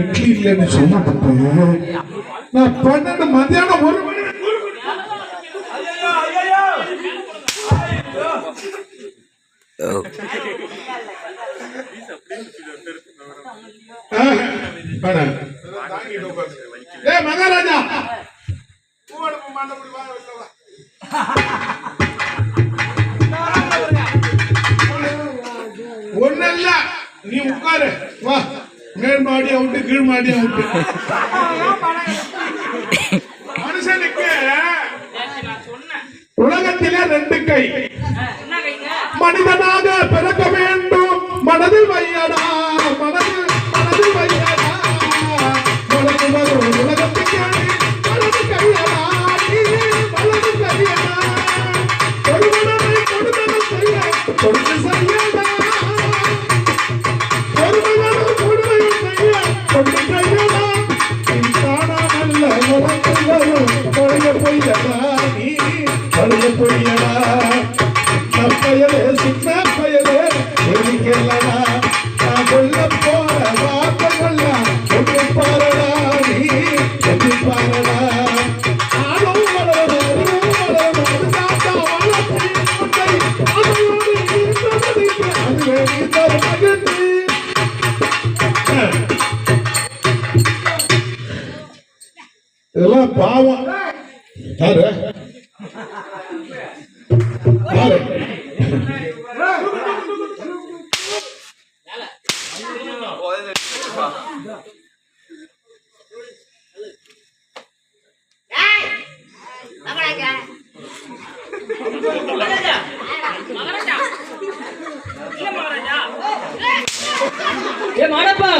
இட்லி இல்லைன்னு சொன்ன நான் 12 மத்தியானம் 1 மணி மகாராஜா ஒன்னல்ல நீ உட்காரு வா மேல் மாடி அவுட்டு கீழ் மாடி அவுட்டு மனுஷனுக்கு உலகத்திலே 2 கை மனிதனாக பிறக்க வேண்டும் மனதில் வையடா மனதில் வையடா மனது வரும் உலகத்துக்கு மனது கையடா மனது கையடா ஒரு மனதை கொடுத்தது செய்ய கொடுத்து செய்யடா ஒரு மனதை கொடுமையும் செய்ய கொடுத்து செய்யடா காணாமல்ல உலகத்தில் வரும் பழைய பொய்யடா நீ பழைய பொய்யடா பயலே சின்ன பயலே எரிக்கலடா நான் சொல்ல போற வார்த்தைகள்லாம் எப்படி பாரடா நீ எப்படி பாரடா நானும் வளரும் தாத்தா வளர்ச்சி அதையோடு இருந்ததுக்கு அதுவே நீ தர மகிழ்ச்சி இதெல்லாம் பாவம் யாரு மாடப்பா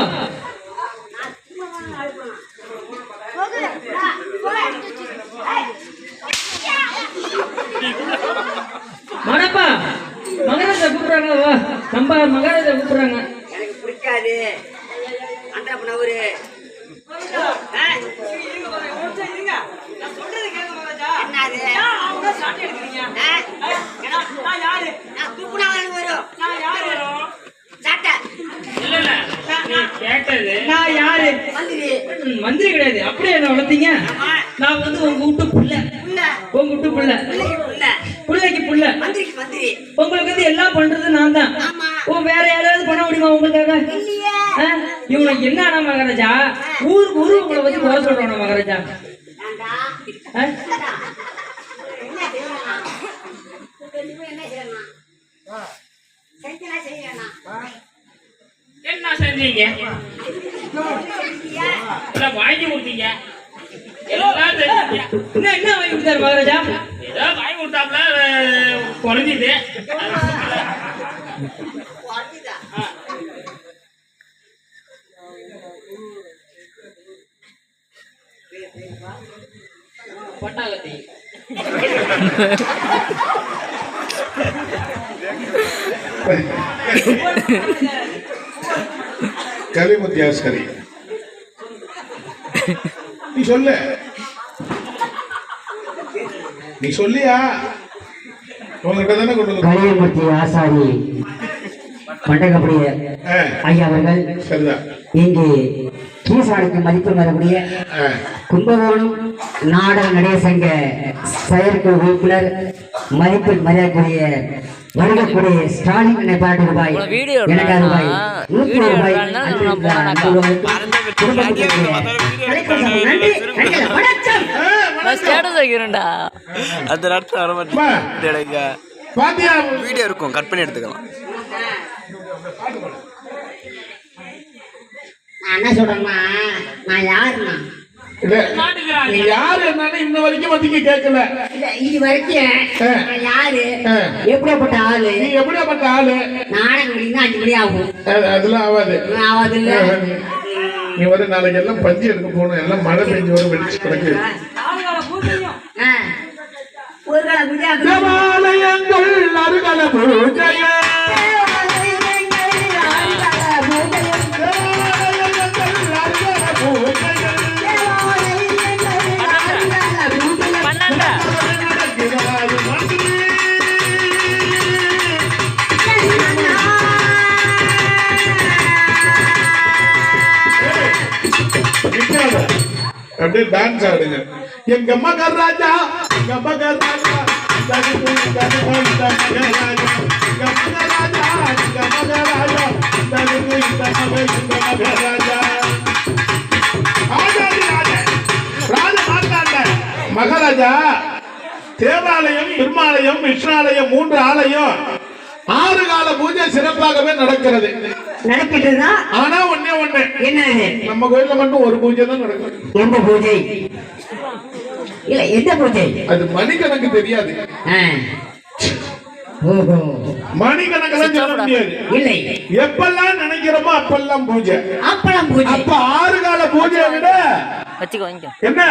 மாடப்பா மகாராஜா கூப்பிடுறாங்க வா நம்ம மகாராஜா கூப்பிடுறாங்க எனக்கு பிடிக்காது அந்த ஒரு மந்திரி கிடையாது. அப்படியே என்ன வளர்த்தீங்க? நான் வந்து உங்க வீட்டு புள்ள, உங்க வீட்டு புள்ள, புள்ளைக்கு புள்ள, உங்களுக்கு வந்து எல்லாம் பண்றது நான் தான். வேற யாராவது பண்ண முடியுமா உங்களுக்காக? இவங்களுக்கு என்ன ஆனா மகாராஜா, ஊருக்கு ஊரு உங்களை வந்து குறை சொல்றோம் மகாராஜா. என்ன செஞ்சீங்க? வாங்கி கொடுத்தீங்க. என்ன வாங்கி கொடுத்தாரு மகாராஜா? ஏதோ வாங்கி கொடுத்தாப்ல குறைஞ்சிது. பட்டாகத்தி கலிமுத்தியாஸ்கரி நீ சொல்லு, நீ சொல்லியா? உங்ககிட்ட தானே கொண்டு வந்து கலிமுத்தி ஆசாரி மண்டகப்படிய ஐயா அவர்கள் இங்கு கீசானுக்கு மதிப்பு வரக்கூடிய கும்பகோணம் நாடக நடிகை சங்க செயற்குழு உறுப்பினர் மதிப்பில் மரியாதைக்குரிய வழங்கக்கூடிய ஸ்டாலின் நினைப்பாட்டு ரூபாய் எனக்கு ரூபாய் 100 ரூபாய் வீடியோ இருக்கும், கட் பண்ணி எடுத்துக்கலாம். என்ன சொல்றேன்னா, நான் யாருன்னா யாரு என்னன்னு இன்ன வரைக்கும் வந்து கேட்கல. இது வரைக்கும் யாரு, எப்படியாப்பட்ட ஆளு, நீ எப்படியாப்பட்ட ஆளு? நாடகம் முடிந்தா 5 மணி ஆகும். அதெல்லாம் ஆகாது, ஆகாது இல்ல. நீ வர நாளைக்கு எல்லாம் பஞ்சு எடுக்க போகணும். எல்லாம் மழை பெஞ்சு வரும், வெடிச்சு கிடக்கு. ஒரு கால பூஜை அருகல பூஜைய அப்படியே டான்ஸ் ஆடுங்க. எங்க மகராஜா எங்க மகராஜா தகுதி தகுதி இந்த மகராஜா எங்க மகராஜா எங்க மகராஜா தகுதி தகுதி இந்த மகராஜா. ஆஜாதி ராஜா ராஜ மாத்தாண்ட மகாராஜா தேவாலயம், திருமாலயம், விஷ்ணாலயம் 3 ஆலயம் 6 கால பூஜை சிறப்பாகவே நடக்கிறது. நடக்கிட்டுதான். ஆனா ஒண்ணே ஒண்ணு, என்னது? நம்ம கோயில்ல மட்டும் ஒரு பூஜை தான் நடக்கும். எந்த பூஜை? இல்ல எந்த பூஜை? அது மணிக்கணக்கு தெரியாது. ஓஹோ, மணிக்கணக்கெல்லாம் சொல்ல முடியாது. இல்லை, எப்பெல்லாம் நினைக்கிறோமோ அப்பெல்லாம் பூஜை. அப்பளம் பூஜை. அப்ப 6 கால பூஜையை விட என்ன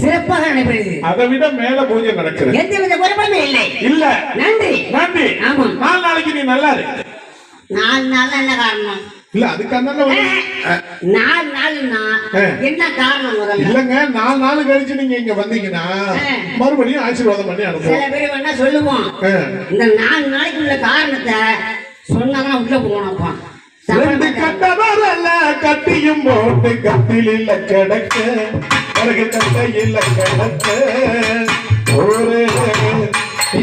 சிறப்பாக நடைபெறுது. அதை விட மேல பூஜை நடக்கிறது. எந்த வித குறைபாடுமே இல்லை. இல்ல, நன்றி நன்றி. ஆமா, 4 நாளைக்கு நீ நல்லா இரு. 4 நாள் என்ன காரணம்? இல்ல அதுக்கு அந்த 4 நாள்னா என்ன காரணம்? முதல்ல இல்லங்க, 4 நாள் கழிச்சு நீங்க இங்க வந்தீங்கன்னா மறுபடியும் ஆசீர்வாதம் பண்ணி சில அனுப்புவோம். பேர் வேணா சொல்லுவோம், இந்த 4 நாளைக்கு உள்ள காரணத்தை சொன்னாதான் உள்ள போனப்பா. 2 கட்டவரல்ல கட்டியும் போட்டு கட்டில கிடக்க பிறகு கட்டையில கிடக்க ஒரு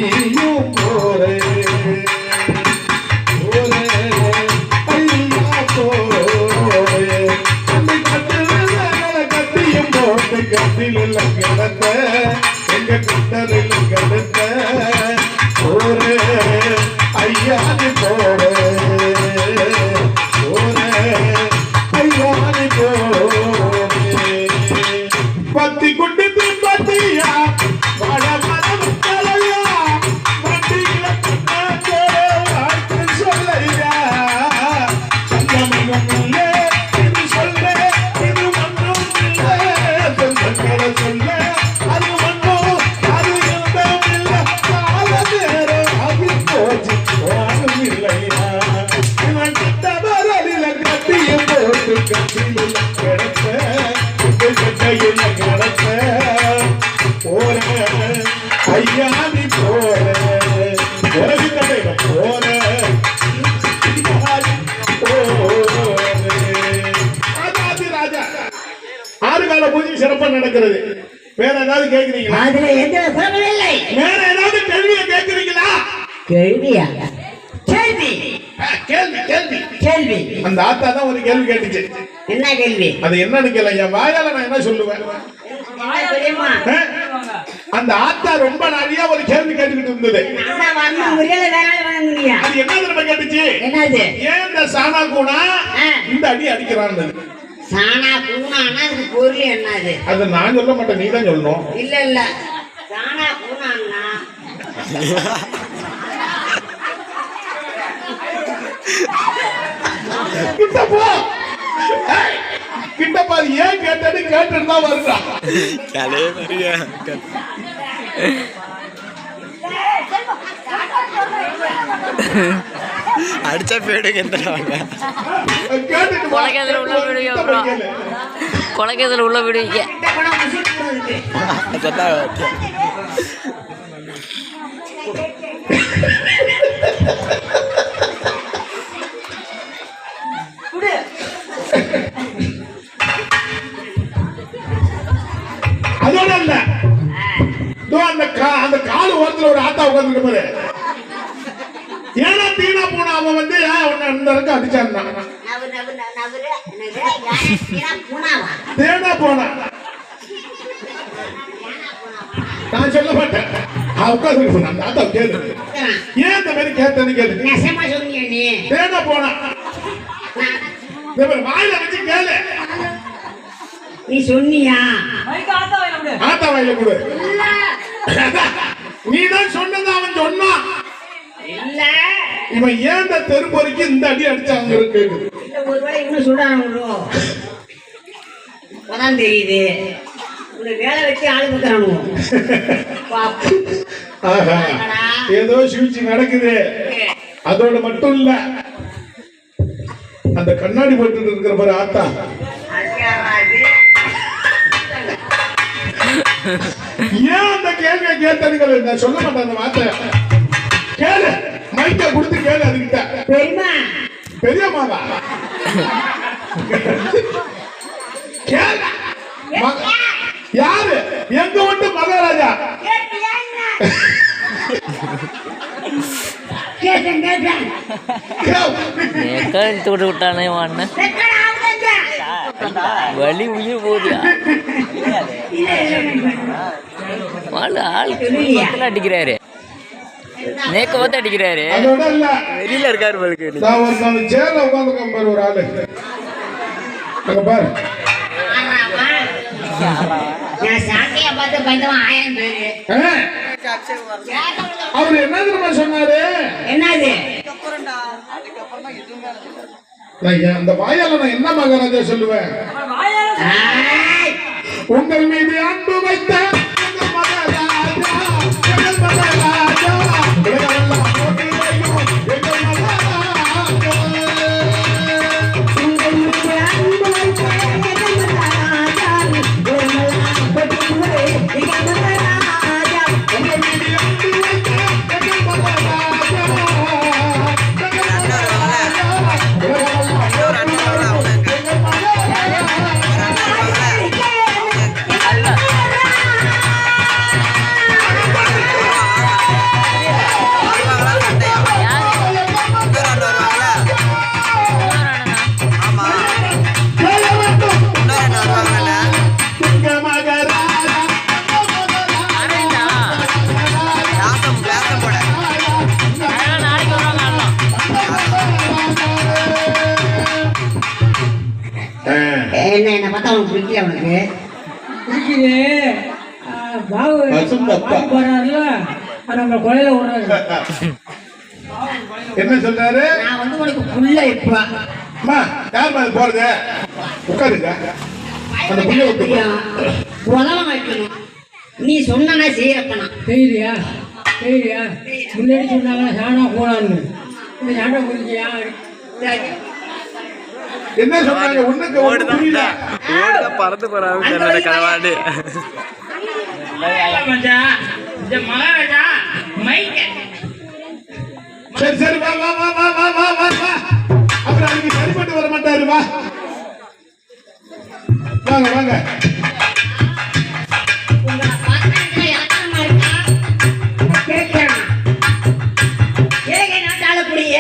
நீயும் போரே ஒரு ஐயா போரே. 2 கட்டவரல்ல கட்டியும் போட்டு கட்டில கிடக்க எங்க கட்டரில் கிடக்க ஒரு ஐயா போரே பத்தி குண்டு பத்தியா வட மரம் தலையா வண்டியில சொல்லையா சங்கமகம் இல்லை இது சொல்ல இது மண்ணும் இல்லை சொந்தங்களை சொல்ல அது மண்ணும் அது எல்லாம் இல்லை கால நேரம் அது போச்சு வாழும் இல்லையா இவன் கிட்ட வரலில கட்டியும் போட்டு கட்டில கிடக்க கையில கிடக்க போற ஐயா நீ போற உலக கதையில போற ராஜா 6 கால பூஜை சிறப்பா நடக்கிறது. வேற ஏதாவது கேக்குறீங்களா? அதுல எந்த குறைபாடும் இல்லை. வேற ஏதாவது கேள்வியை கேக்குறீங்களா? கேள்வியா? கேள்வி கேள்வி கேள்வி கேள்வி. அந்த ஆத்தா தான் ஒரு கேள்வி கேட்டுச்சு. என்ன கேள்வி? அது என்னன்னு கேள, என் வாயால நான் என்ன சொல்லுவேன்? அந்த ஆத்தா ரொம்ப நிறைய ஒரு கேள்வி கேட்டுக்கிட்டு இருந்தது. அது என்ன நம்ம கேட்டுச்சு? என்னது? ஏன் இந்த சானா கூனா இந்த அடி அடிக்கிறான்னு. சானா கூனானா அதுக்கு பொருள் என்னது? அது நான் சொல்ல மாட்டேன், நீ தான் சொல்லணும். இல்ல இல்ல, சானா கூனானா கிட்ட போ, கிட்ட பாரு. ஏன் கேட்டது கேட்டுட்டு தான் வருதா? அடிச்சா போயிடுங்க. கொலைக்கேதில் உள்ள விடுவீங்க. அதோட இல்ல, அந்த காலு ஓரத்துல ஒரு ஆத்தா உட்கார்ந்து பாரு. ஏன்னா தீனா போன அவன் வந்து இந்த இருக்கு அடிச்சான். தேனா போனா நான் சொல்ல மாட்டேன். உட்கார்ந்து அந்த ஆத்தா கேளு, ஏன் இந்த மாதிரி கேட்டேன்னு கேளு. தேனா போனா வாயில வச்சு கேளு. நீ சொன்னியா? ஆத்தா வாயில கொடு. நீ தான் சொன்னது அவன் சொன்னான். இல்ல, இவன் ஏன் இந்த தெருப்பொறிக்கு இந்த அடி அடிச்சாங்க இருக்கு. ஒருவேளை இன்னும் சொல்றாங்களோ அதான் தெரியுது. உன்னை வேலை வச்சு ஆளு குத்துறானோ. ஏதோ சூழ்ச்சி நடக்குது. அதோட மட்டும் இல்ல, அந்த கண்ணாடி போட்டு இருக்கிற பாரு ஆத்தா, ஏன் அந்த கேள்வியை கேட்டதுகள் நான் சொல்ல மாட்டேன். அந்த வார்த்தை கேளு, மைக்க கொடுத்து கேளு. அதுக்கிட்ட பெரியமா பெரியம்மாவா கேளு. இழுத்து விட்டு விட்டானே வாண்ண வலி உயிர் போதியா ஆள் அடிக்கிறாரு நேக்க பார்த்து அடிக்கிறாரு அதோட இல்ல வெளியில இருக்காரு உங்களுக்கு நான் ஒரு சேர்ல உட்காந்துருக்கேன் பாரு ஒரு ஆளு அங்க பாரு நான் சாட்டையை பார்த்து பயந்தவன் 1000 பேரு. அவரு என்ன தெரியுமா சொன்னாரு? என்னது அந்த வாயால நான் என்ன மகாராஜா சொல்லுவேன்? ஏய், உங்கள் மீது அன்பு வைத்த எங்கள் மகாராஜா, எங்கள் மகாராஜா, உலகமெல்லாம் போற்றிடையும் எங்கள் மகாராஜா. உங்கள் மீது அன்பு வைத்த எங்கள் மகாராஜா, உலகமெல்லாம் போற்றிடுவே எங்கள் மகாராஜா. உங்கள் மீது அன்பு வைத்த எங்கள் மகாராஜா, எங்கள் மகாராஜா, உலகமெல்லாம் என்ன பார்த்தா உனக்கு பிடிக்கல உனக்கு? நம்ம கொலையில விடுறாரு. என்ன சொல்றாரு? நான் வந்து உனக்கு புள்ள இப்ப அம்மா யார் மாதிரி போறது? உட்காருங்க. அந்த புள்ள விட்டு உதவம் வைக்கணும். நீ சொன்னா செய்யறப்பனா தெரியலையா தெரியலையா முன்னாடி சொன்னாங்க சாணா போனான்னு இந்த சண்டை புரிஞ்சியா என்ன சொன்னாங்க? ஒண்ணுக்கு ஒண்ணு புரியல. பறந்து போறாங்க கனவாடு சரி சரி வா வா வா வா வா வா வா வா. அப்புறம் அதுக்கு சரிப்பட்டு வர மாட்டாரு. வா வாங்க வாங்க. உங்களை பார்த்தா இலக்கணமா இருக்கா? கேட்கணும். ஏக நாட்டாள கூடிய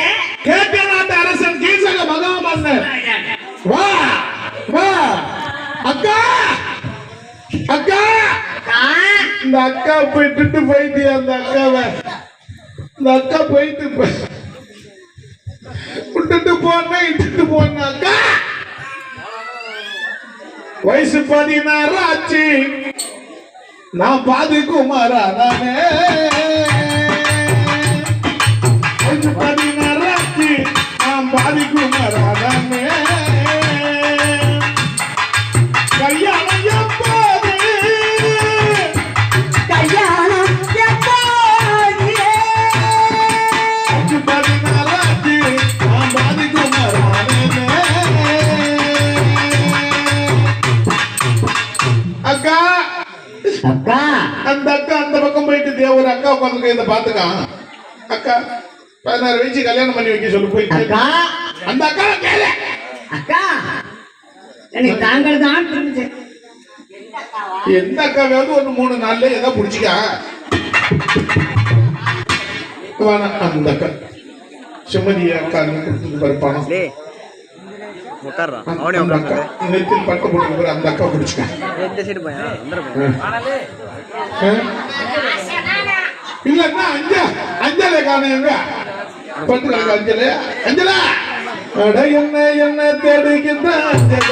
கேட்ட நாட்டு அரசன் கீசக மகாமன்னர். வா வா அக்கா அக்கா. இந்த அக்கா போயிட்டு போயிட்டு அந்த அக்காவை இந்த அக்கா போயிட்டு விட்டுட்டு போன இட்டுட்டு போன அக்கா. வயசு 16 ஆச்சு. நான் பாதி குமாரா நானே. வயசு 16 ஆச்சு. நான் பாதி குமாரா நானே. கல்யாணம் எப்போது? கல்யாணம் எப்போது? வயசு 16 ஆச்சு. நான் பாதி குமாரா நானே. அக்கா அக்கா அந்த அக்கா அந்த பக்கம் போயிட்டு ஒரு அக்கா உட்காந்து இதை பாத்துக்கான். அக்கா 16 வயசு கல்யாணம் பண்ணி வைக்க சொல்லு போய் கேளு. அக்கா அந்த அக்கா கேளு. அக்கா எனக்கு தாங்கள் தான் புரிஞ்சு. எந்த அக்காவாவது ஒரு 3 நாள்ல ஏதோ புடிச்சிக்கா. அந்த அக்கா சுமதி அக்கா பணம் உட்கார்றான் அந்த அக்கா நெத்தில் பட்டு போட்டு அந்த அக்கா புடிச்சிக்க. இந்த சைடு போய் இல்லன்னா அஞ்சல காணங்க பட்டு கிடக்கு அஞ்சல அஞ்சல. அட என்ன தேடுகின்ற அஞ்சல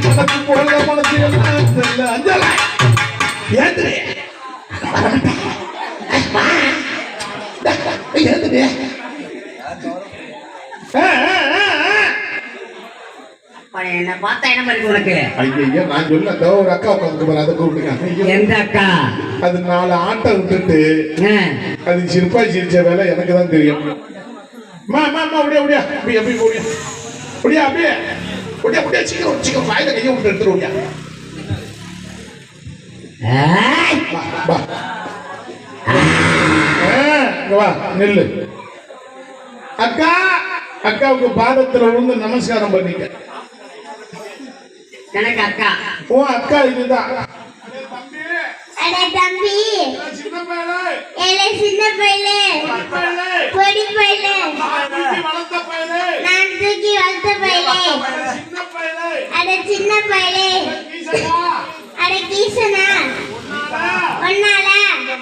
மனசு போல மனசு என்ன அஞ்சல ஏந்திரி ஏந்திரி. என்ன பார்த்தா என்ன மாதிரி உனக்கு? ஐயா நான் சொல்ல ஒரு அக்கா உட்காந்து அதை கூப்பிட்டுக்காங்க. எந்த அக்கா? அது 4 ஆட்டை விட்டுட்டு அது சிரிப்பாய் சிரிச்ச வேலை எனக்கு தான் தெரியும். அப்படியே அப்படியே அப்படியே அப்படியே அப்படியே அப்படியே அப்படியே அப்படியே அப்படியே சீக்கிரம் சீக்கிரம் வாயில கையை விட்டு எடுத்துருவியா. வா வா நெல்லு. அக்கா அக்காவுக்கு பாதத்துல விழுந்து நமஸ்காரம் பண்ணிக்க. எனக்கு அக்கா ஓ அக்கா இதுதான். அட தம்பி சின்ன பையலே ஏலே சின்ன பையலே பையலே பொடி பையலே வளர்த்த பையலே நான் தூக்கி வளர்த்த பையலே சின்ன பையலே அட சின்ன பையலே கீசனா அட கீசனா ஒன்னால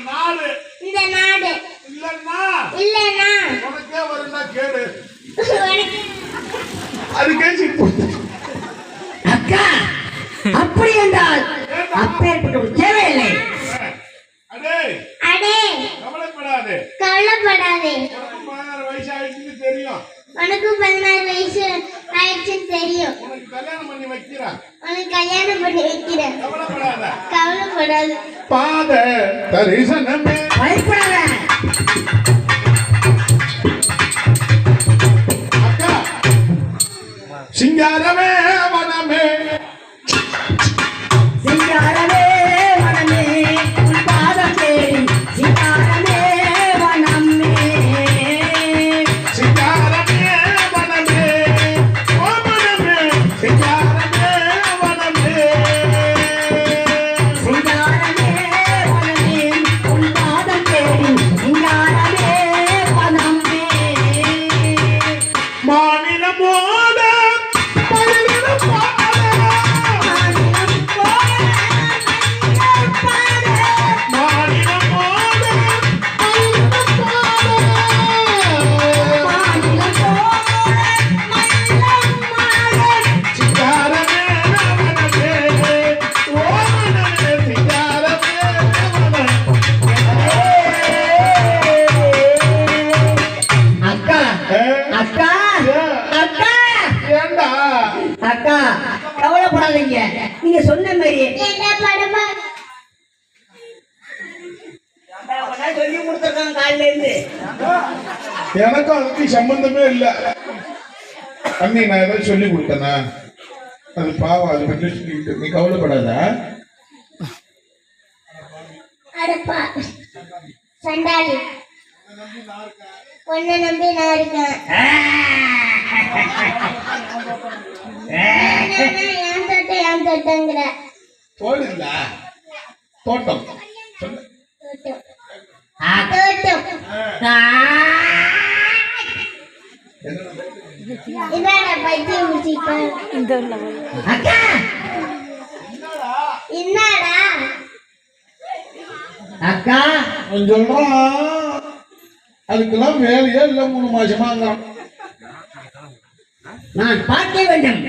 நாடு இந்த நாடு இல்லன்னா இல்லனா உனக்கே வரும்னா கேடு உனக்கு அதுக்கே சிப்பு அக்கா அப்படி என்றால் அப்பேற்பட்ட ஒரு தேவையில்லை. அடே அடே கவலைப்படாதே கவலைப்படாதே உனக்கு 16 வயசு ஆயிடுச்சுன்னு தெரியும் உனக்கு 16 வயசு ஆயிடுச்சுன்னு தெரியும் உனக்கு கல்யாணம் பண்ணி வைக்கிறேன் உனக்கு கல்யாணம் பண்ணி வைக்கிறேன் கவலைப்படாத கவலைப்படாது பாத தரிசனமே பயப்படாத. அக்கா சிங்காரமே வனமே சிங்காரமே வனமே உன் பாதம் தேடி சிங்காரமே வனமே சிங்காரமே வனமே ஓ வனமே சிங்காரமே வனமே சிங்காரமே வனமே உன் பாதம் தேடி சிங்காரமே வனமே மாநிலமோட மாநிலம் மாநிலமோட சிங்காரமே வனமே ஓ வனமே சிங்காரமே அக்கா அக்கா அக்கா ஏண்டா அக்கா கவலைப்படாதீங்க நீங்க சொன்ன மாதிரி என்ன படமா சொல்லி கொடுத்துருக்காங்க காலையில இருந்து. எனக்கும் அதுக்கு சம்பந்தமே இல்ல அண்ணி நான் ஏதாவது சொல்லி கொடுத்தேனா அது பாவம் அது பற்றி சொல்லிட்டு நீ கவலைப்படாத அடப்பா சண்டாளி உன்னை நம்பி நான் இருக்கேன் ஏன் தொட்டங்கிற போடுல தோட்டம் சொல்லு. தோட்டம் இதான பைத்தியம் முடிச்சிப்பேன் அக்கா என்னடா அக்கா அவன் சொல்றான் அதுக்கெல்லாம் வேலையே இல்லை 3 மாசமாங்கிறான் நான் பார்க்க வேண்டும்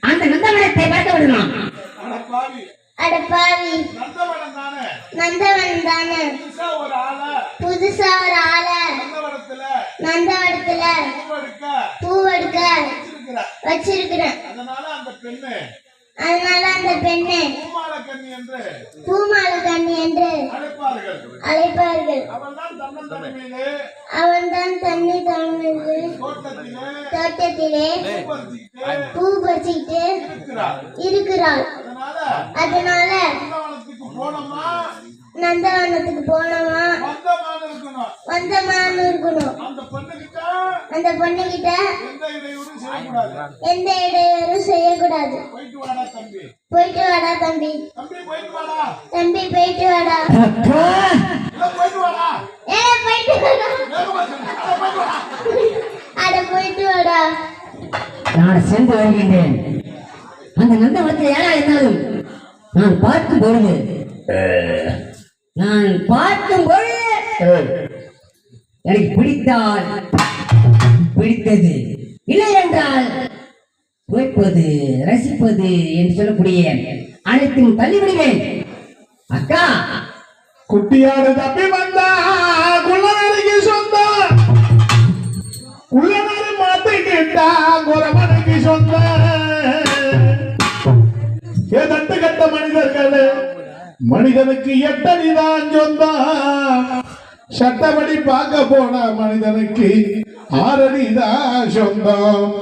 அந்த நந்தவனத்தை பார்க்க விடணும் அட பாவி அட பாவி நந்தவனம் தானே நந்தவன் தானே புதுசா ஒரு ஆள நந்தவனத்துல பூவெடுக்க வச்சிருக்கிறேன் அதனால அந்த பெண்ணை பூமால கண்ணி என்று அழைப்பார்கள் அவன்தான் தண்ணி தமிழ் தோட்டத்திலே பூ பறிச்சுக்கிட்டு இருக்கிறாள் அதனால நந்தவனத்துக்கு போனோமா வந்தமான்னு இருக்கணும் அந்த பொண்ணுகிட்ட எந்த இடையூறும் செய்யக்கூடாது போயிட்டு வாடா தம்பி தம்பி போயிட்டு வாடா ஏ போயிட்டு வாடா அட போயிட்டு வாடா நான் சென்று வருகின்றேன் அந்த நந்தவனத்தில் யாரா இருந்தாலும் நான் பார்க்கும் பொழுது எனக்கு பிடித்தால் பிடித்தது இல்லை என்றால் கேட்பது ரசிப்பது என்று சொல்லக்கூடிய அனைத்தும் தள்ளிவிடுவேன் அக்கா குட்டியாடு தப்பி வந்தா குள்ளனருக்கு சொந்தம் குள்ளனரு மாத்திக்கிட்டா குறவனுக்கு சொந்தம் தட்டு கட்ட மனிதர்களே மனிதனுக்கு எட்டடிதான் சொந்தம் சட்டப்படி பார்க்க போன மனிதனுக்கு 6 அடிதான் சொந்தம்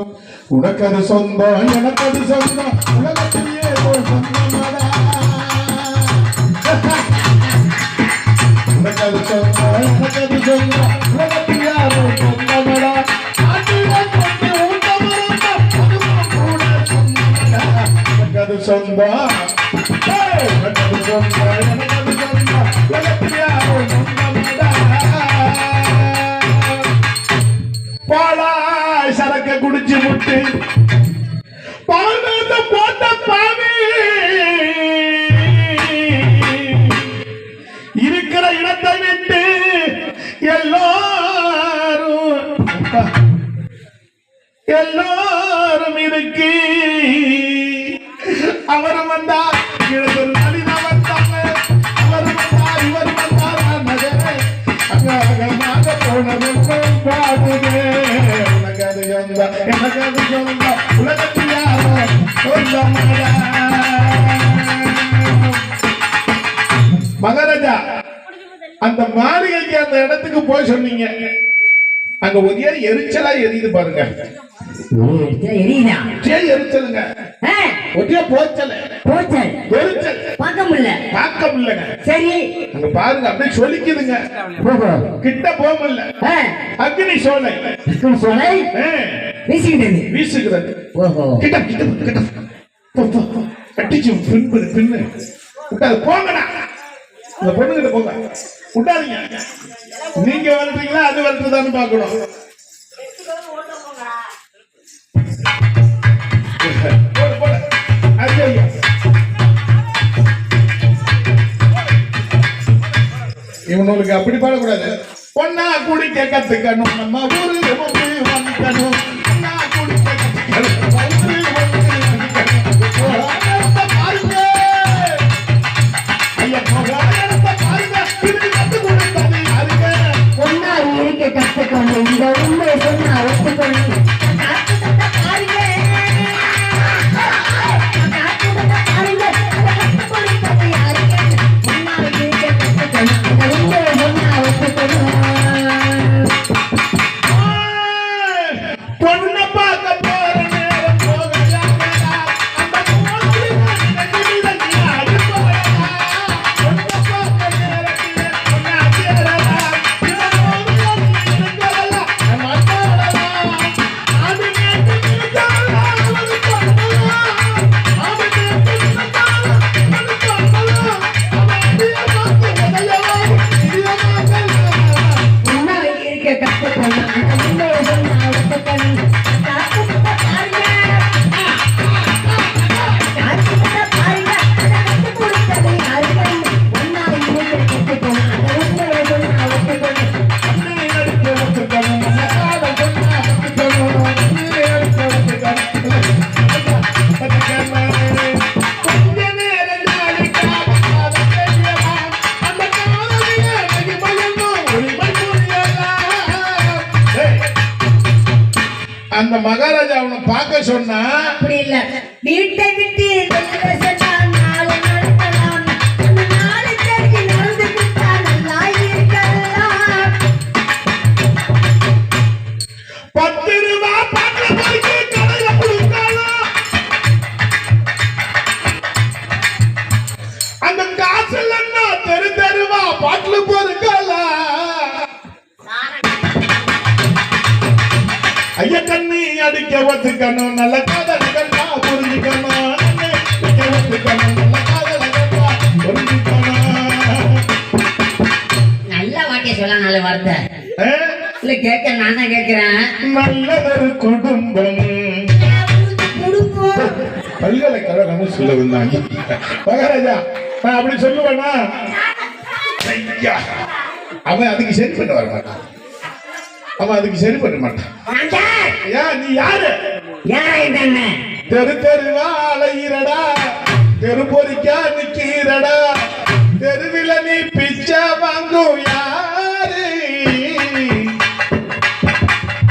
உனக்கு அது சொந்தம் எனக்கு அது சொந்தம் உலகத்திலேயே ஒரு சொந்தமடா உனக்கு அது சொந்தம் எனக்கு அது சொந்தம் உலகத்தில் யாரும் சொந்தமடா அது சொந்தம் எனக்கு அது சொந்தம் எனக்கு அது சொந்தம் உலகத்தில் யாரும் நம்பமாடா. பாலா சரக்க குடிச்சு முட்டு பாலத்தை போட்ட பாவி இருக்கிற இடத்தை விட்டு எல்லாரும் இருக்கு. அவர் வந்தார் நடினா வந்தாங்க, அவர் வந்தார் இவர் வந்தார் அங்கமாக போனதும் பாடுங்க. எனக்கு அது சொந்த உலகத்தில் யாரும் சொந்தமாடா. மகாராஜா அந்த மாளிகைக்கு அந்த இடத்துக்கு போய் சொன்னீங்க, அங்க ஒரே எரிச்சலா எரியுது பாருங்க. எரிச்சலுங்க ஒரே போச்சல் எரிச்சல் பார்க்க முடியலங்க. சரி அங்க பாருங்க அப்படியே சொல்லிக்குதுங்க. கிட்ட போக முடியல. அக்னி சோலை வீசுகிறது. கிட்ட கிட்ட கிட்ட கட்டிச்சு பின்னு விட்டாது. போங்கடா அந்த பொண்ணுகிட்ட போங்க, விட்டாதீங்க. நீங்க வரட்டீங்களா அது வரட்டுதான்னு பாக்கணும். இவனுக்கு அப்படி பாடக்கூடாது. பொண்ணா குடிக்க கத்துக்கணும், நம்ம ஊரு வந்துக்கணும். பொண்ணா குடிக்க கத்துக்கணும், இந்த உண்மையை சொன்னா ஒத்துக்கணும். பொண்ணை பார்க்க போற நேரம் அந்த மகாராஜா அவனை பார்க்க சொன்னா அப்படி இல்ல, வீட்டை விட்டு ஐயா கண்ணி அடிக்க ஒத்துக்கணும், நல்ல காதலிகா புரிஞ்சுக்கணும். நல்ல காதலிகா புரிஞ்சுக்கணும். நல்ல வார்த்தையை சொல்ல, நல்ல வார்த்தை இல்ல கேட்க நான் தான் கேட்கிறேன். நல்லதொரு குடும்பம் பல்கலைக்கழகம் சொல்ல வந்தாங்க மகாராஜா. நான் அப்படி சொல்லுவேனா? அவன் அதுக்கு சரி பண்ண வர மாட்டான். அவன் அதுக்கு சரி பண்ண மாட்டான். நீ யாரு? தெரு தெருவா அலையிறடா, தெரு பொறிக்கா நிக்கிறடா, தெருவில நீ பிச்சை வாங்கும் யாரு?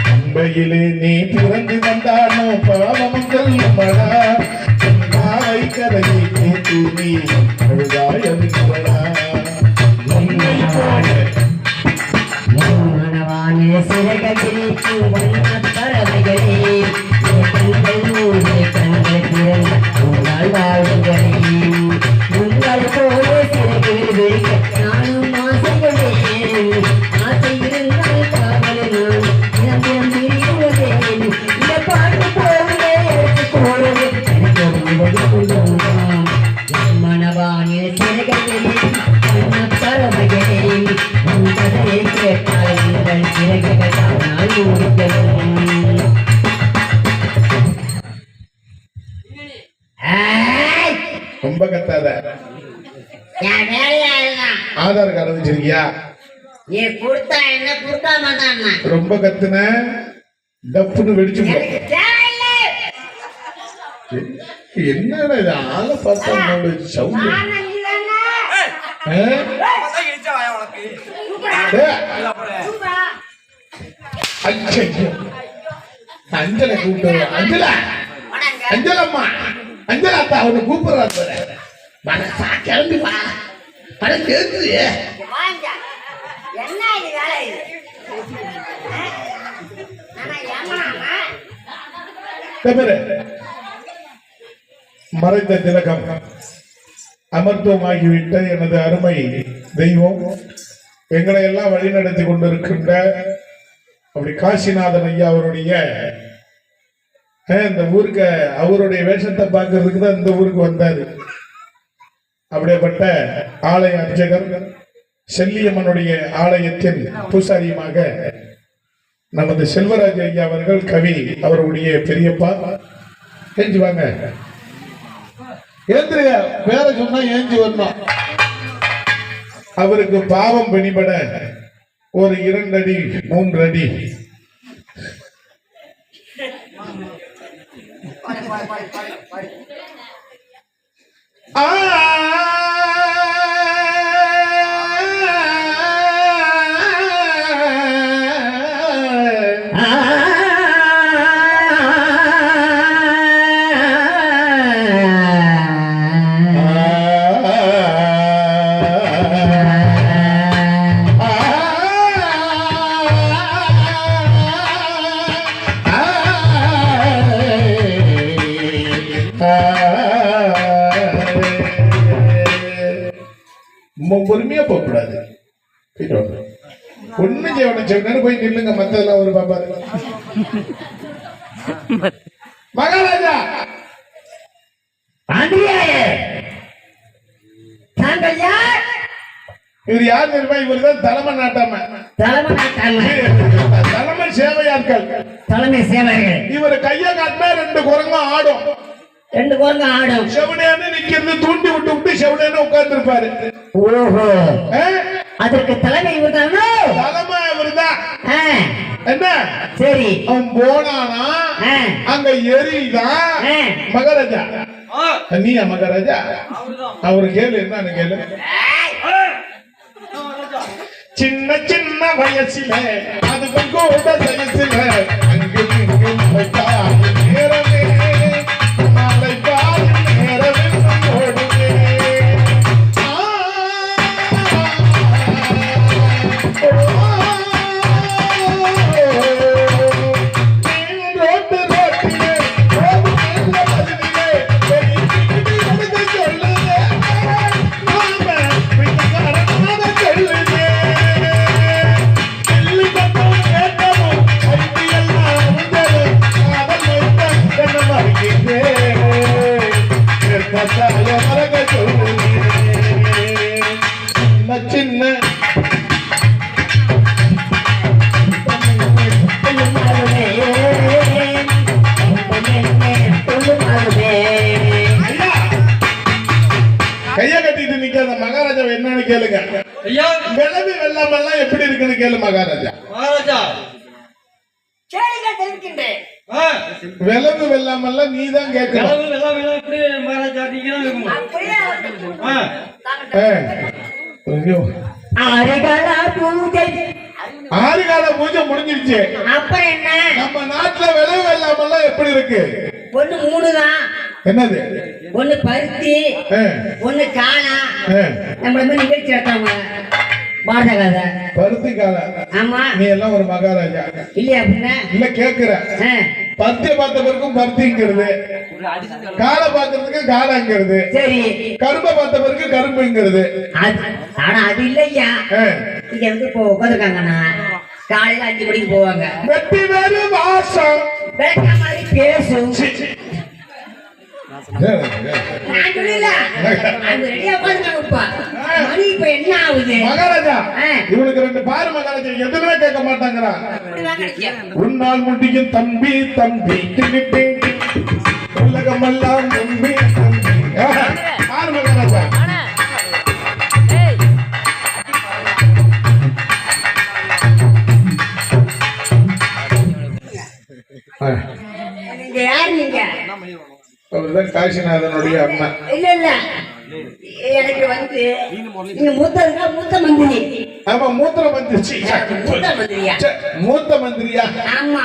மும்பையிலே நீ பிறந்து வந்தானோ பாவம் சொல்லுமடா, நாளை கதையை கேட்டு நீ அழுதாயம் சொல்லடா. உண்மை போல உங்கள் போல சிறகில் வைக்க நானும் ஆசைப்படுவேன். ஆசை இருந்தால் காவல் நான் விரும்புவேன். இந்த பாட்டு போலே போடுவேன் மனவா ரொம்ப கத்தாத. என் வேலையா இதுதான். ஆதார் கார்டு வச்சிருக்கியா? நீ கொடுத்தா என்ன கொடுக்காம தான் என்ன? ரொம்ப கத்துன டப்புன்னு வெடிச்சு போ. எனக்கு தேவையில்லை. என்னடா இது ஆளை பார்த்தா சவுண்ட். நான் நம்பிதானே. அஞ்சலை கூப்பிட்டு அஞ்சலா அஞ்சலம்மா அஞ்சலா அத்தா அவனை கூப்பிடுறாரு. மனசா கிளம்பி வா. படம் கேட்குது. வாங்க. என்ன இது வேலை இது? நானா ஏமாமா? மறைந்த திலகம் அமர்த்துவமாகிவிட்ட எனது அருமை தெய்வம் எங்களை எல்லாம் வழிநடத்தி கொண்டிருக்கின்ற அப்படி காசிநாதன் ஐயா அவருடைய இந்த ஊருக்கு அவருடைய வேஷத்தை பார்க்கறதுக்கு தான் இந்த ஊருக்கு வந்தாரு. அப்படியேப்பட்ட ஆலய அர்ச்சகர் செல்லியம்மனுடைய ஆலயத்தின் பூசாரியுமாக நமது செல்வராஜ் ஐயா அவர்கள் கவி அவருடைய பெரியப்பா. ஏஞ்சி வாங்க. ஏந்திரியா வேற சொன்னா ஏஞ்சி வரணும். அவருக்கு பாவம் வெளிப்பட ஒரு 2 அடி 3 அடி பொறுமையா போகக்கூடாது. ஒண்ணு செய்வன போய் நில்லுங்க. மத்ததெல்லாம் ஒரு பாப்பாரு. மகாராஜா இவர் யார் தெரியுமா? இவர் தான் தலைமை நாட்டாம தலைமை சேவையாட்கள். தலைமை சேவைகள். இவர் கைய காட்டினா 2 குரங்கும் ஆடும். 2 குரங்கு ஆடும். செவனேன்னு நிக்கிறது தூண்டி விட்டு செவனேன்னு உட்கார்ந்து இருப்பாரு. ஓஹோ, அதற்கு தலைமை இவர்தானோ? தலைமை இவர்தான். என்ன சரி, அவன் போனானா அங்க எரிதான். மகாராஜா நீயா மகாராஜா? அவரு கேளு என்னன்னு கேளு. சின்ன சின்ன வயசுல அதுக்கும் கூட வயசுல அங்கு நேரமே நாளை பாரு நேரமே ஓடுவே. சின்ன கைய கட்டிட்டு நிக்காத மகாராஜா என்னன்னு கேளுங்க. விளவு வெள்ளாமெல்லாம் எப்படி இருக்குன்னு கேளு மகாராஜா. விளவு வெள்ளாமெல்லாம் நீ தான் கேட்கணும். ஆறு கால பூஜை முடிஞ்சிருச்சு. அப்புறம் என்ன? நம்ம நாட்டுல விளவு வெள்ளாமெல்லாம் எப்படி இருக்கு? ஒண்ணு 3 தான். என்னது? ஒண்ணு பருத்தி, ஒண்ணு காளா. நம்மள மாதிரி நிகழ்ச்சி எடுத்தாங்க பாரத பருத்தி கால. ஆமா, நீ எல்லாம் ஒரு மகாராஜா இல்லையா? அப்படின்னா இல்ல கேக்குற. பருத்திய பார்த்த பிறகும் பருத்திங்கிறது, காலை பார்க்கறதுக்கு காலைங்கிறது, சரி, கரும்பை பார்த்த பிறகு கரும்புங்கிறது. ஆனா அது இல்லையா? இங்க வந்து உட்காந்துருக்காங்கண்ணா காலையில 5 மணிக்கு போவாங்க. வெட்டி வேறு வாசம் விளக்க மாதிரி பேசும். மகாராஜா இவனுக்கு 2 பாரு மகாராஜா எதுவுமே கேட்க மாட்டாங்கடா. உன்னால் முடியும் தம்பி தம்பி உலகமெல்லாம் தம்பி தம்பி அதுதான் காசிநாதனுடைய அம்மா. இல்ல இல்ல எனக்கு வந்து நீங்க மூத்ததுங்க மூத்த மந்திரி. ஆமா மூத்திர மந்திரி. மூத்த மந்திரியா? மூத்த மந்திரியா? ஆமா.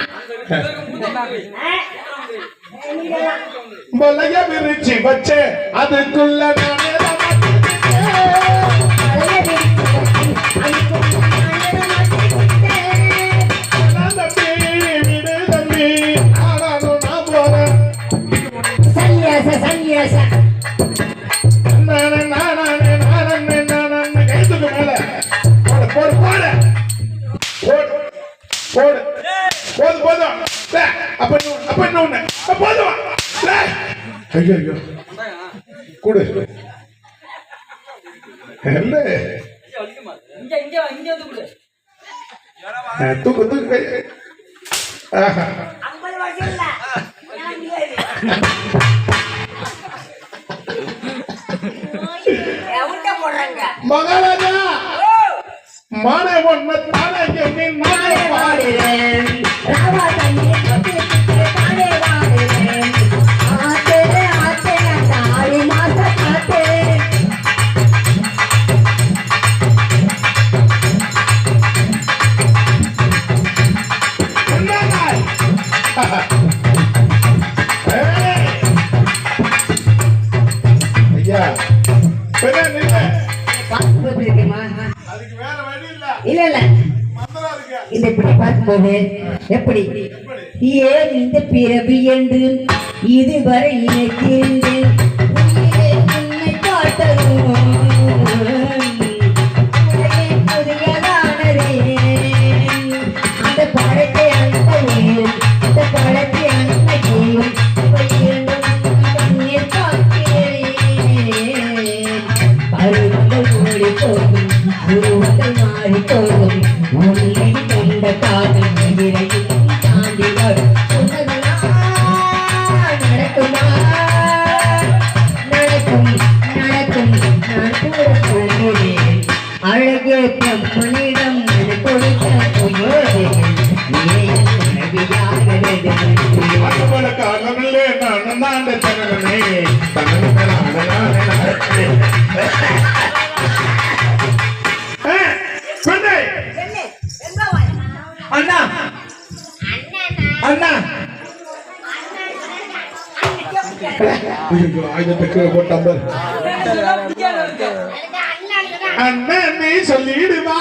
மலைய விரிச்சி வச்சே அதுக்குள்ள நானே சன்னியாச சன்னியாச கைத்துக்கு மேல போடு போடு போடு போடு போது போதும் அப்ப இன்னொன்னு போதும். ஐயோ ஐயோ கூடு இல்ல தூக்கு தூக்கு கை. ஆஹா. 50 வருஷம் இல்ல போடுறாங்க மகாராஜா மானே ஒன்ன தானே எண்ணி நானே வாடுறேன் ராவா தண்ணி தானே வாடுறேன் ஆத்தே ஆத்தே தாய் மாச காத்தே ஐயா பெரிய நில்ல பாத்து இருக்குமா? அதுக்கு வேற வழி இல்ல. இல்ல இல்ல மந்திரம் இருக்கு. இந்த இப்படி பார்க்கும்போது எப்படி ஏன் இந்த பிறவி என்று இதுவரை நினைத்திருந்தேன் உயிரே உன்னை காட்டவும் உலகே புதியதானதே அந்த படத்தை அனுப்பவும் அந்த படத்தை அனுப்பவும் கண்ணீர் காக்கிறேன் பருவங்கள் ஓடி போகும் உருவங்கள் மாறி போகும் உன்னை கண்ட காதல் விரைவில் தாண்டி வரும் நடக்குமா நடக்கும் நடக்கும் நான் கூட சொல்கிறேன் அழகே பிரம்மனிடம் கொடுத்த போது அதுபோல காரணமில்லை நான் ஆண்ட தனனே அண்ணா அண்ணா ஆயுதத்துக்கு போட்டாம்பர் அண்ணன் நீ சொல்லிடுவா